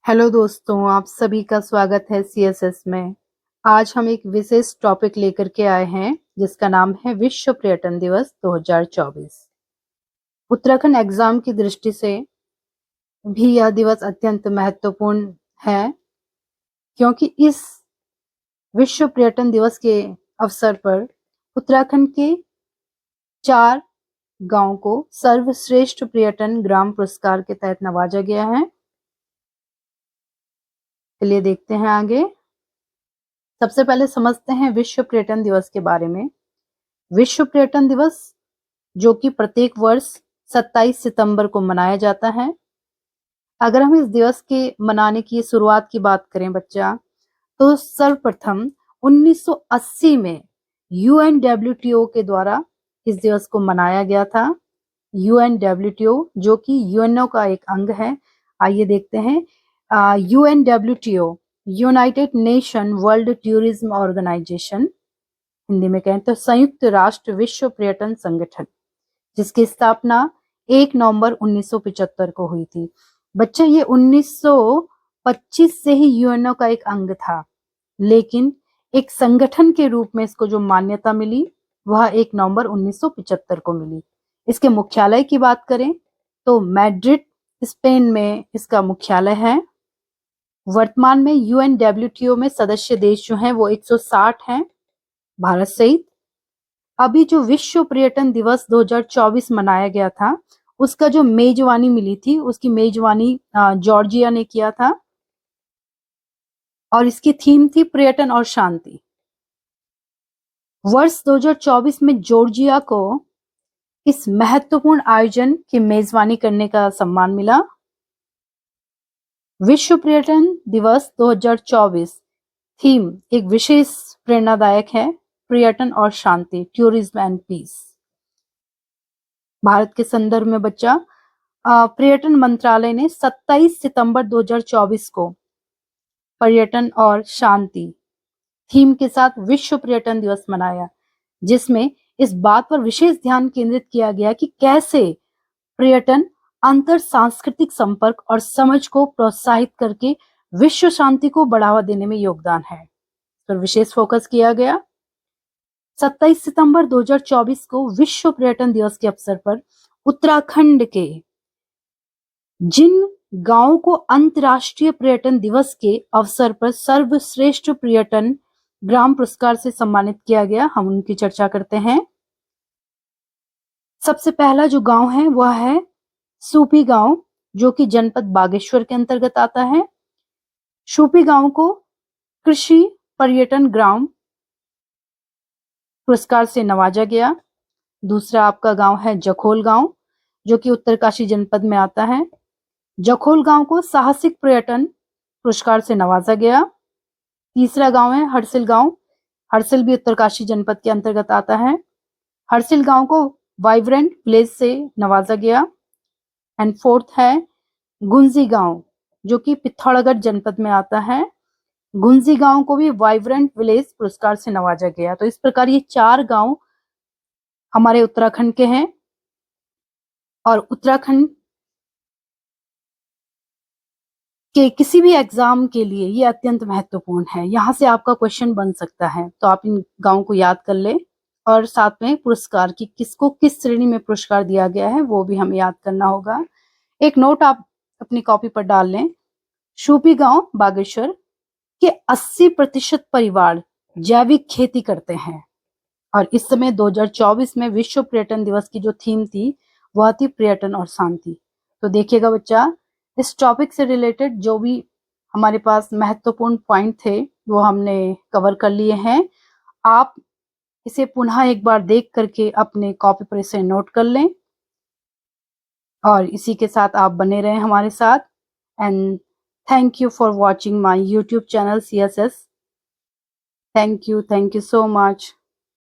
Hello दोस्तों, आप सभी का स्वागत है सीएसएस में। आज हम एक विशेष टॉपिक लेकर के आए हैं जिसका नाम है विश्व पर्यटन दिवस 2024। उत्तराखंड एग्जाम की दृष्टि से भी यह दिवस अत्यंत महत्वपूर्ण है, क्योंकि इस विश्व पर्यटन दिवस के अवसर पर उत्तराखंड के 4 गांव को सर्वश्रेष्ठ पर्यटन ग्राम पुरस्कार के तहत नवाजा गया है। चलिए देखते हैं आगे। सबसे पहले समझते हैं विश्व पर्यटन दिवस के बारे में। विश्व पर्यटन दिवस जो कि प्रत्येक वर्ष 27 सितंबर को मनाया जाता है। अगर हम इस दिवस के मनाने की शुरुआत की बात करें बच्चा, तो सर्वप्रथम 1980 में यूएनडब्ल्यूटीओ के द्वारा इस दिवस को मनाया गया था। यूएनडब्ल्यूटीओ जो कि यूएनओ का एक अंग है। आइए देखते हैं। UNWTO united nation world tourism organisation, Hindi में कहें तो संयुक्त राष्ट्र विश्व पर्यटन संगठन, जिसकी स्थापना 1 नवंबर 1975 को हुई थी। बच्चा ये 1925 से ही यूएनओ का एक अंग था, लेकिन एक संगठन के रूप में इसको जो मान्यता मिली वह 1 नवंबर 1975 को मिली। इसके मुख्यालय की बात करें तो मैड्रिड, स्पेन में इसका मुख्यालय है। वर्तमान में यूएनडब्ल्यूटीओ में सदस्य देश जो हैं वो 160 हैं, भारत सहित। अभी जो विश्व पर्यटन दिवस 2024 मनाया गया था, उसका जो मेजबानी मिली थी, उसकी मेजबानी जॉर्जिया ने किया था और इसकी थीम थी पर्यटन और शांति। वर्ष 2024 में जॉर्जिया को इस महत्वपूर्ण आयोजन की मेजबानी करने का सम्मान मिला। विश्व पर्यटन दिवस 2024 थीम एक विशेष प्रेरणादायक है, पर्यटन और शांति, टूरिज्म एंड पीस। भारत के संदर्भ में बच्चा, पर्यटन मंत्रालय ने 27 सितंबर 2024 को पर्यटन और शांति थीम के साथ विश्व पर्यटन दिवस मनाया, जिसमें इस बात पर विशेष ध्यान केंद्रित किया गया कि कैसे पर्यटन अंतर सांस्कृतिक संपर्क और समझ को प्रोत्साहित करके विश्व शांति को बढ़ावा देने में योगदान है, पर विशेष फोकस किया गया। 27 सितंबर 2024 को विश्व पर्यटन दिवस के अवसर पर उत्तराखंड के जिन गांवों को अंतर्राष्ट्रीय पर्यटन दिवस के अवसर पर सर्वश्रेष्ठ पर्यटन ग्राम पुरस्कार से सम्मानित किया गया, हम उनकी चर्चा करते हैं। सबसे पहला जो गांव है वह है सूपी गांव, जो कि जनपद बागेश्वर के अंतर्गत आता है। सूपी गांव को कृषि पर्यटन ग्राम पुरस्कार से नवाजा गया। दूसरा आपका गांव है जखोल गांव, जो कि उत्तरकाशी जनपद में आता है। जखोल गांव को साहसिक पर्यटन पुरस्कार से नवाजा गया। तीसरा गांव है हरसिल गांव, हरसिल भी उत्तरकाशी जनपद के अंतर्गत आता है। हरसिल गांव को वाइब्रेंट विलेज से नवाजा गया। एंड फोर्थ है गुंजी गांव, जो कि पिथौरागढ़ जनपद में आता है। गुंजी गांव को भी वाइब्रेंट विलेज पुरस्कार से नवाजा गया। तो इस प्रकार ये 4 गांव हमारे उत्तराखंड के हैं और उत्तराखंड के किसी भी एग्जाम के लिए ये अत्यंत महत्वपूर्ण है। यहाँ से आपका क्वेश्चन बन सकता है, तो आप इन गांव को याद कर ले और साथ में पुरस्कार की किसको किस श्रेणी में पुरस्कार दिया गया है वो भी हमें याद करना होगा। एक नोट आप अपनी कॉपी पर डाल लें। सूपी गांव बागेश्वर के 80% परिवार जैविक खेती करते हैं और इस समय 2024 में विश्व पर्यटन दिवस की जो थीम थी वह थी पर्यटन और शांति। तो देखिएगा बच्चा, इस टॉपिक से रिलेटेड जो भी हमारे पास महत्वपूर्ण पॉइंट थे वो हमने कवर कर लिए हैं। आप इसे पुनः एक बार देख करके अपने कॉपी पर इसे नोट कर लें और इसी के साथ आप बने रहें हमारे साथ। And thank you for watching my YouTube channel CSS। Thank you so much।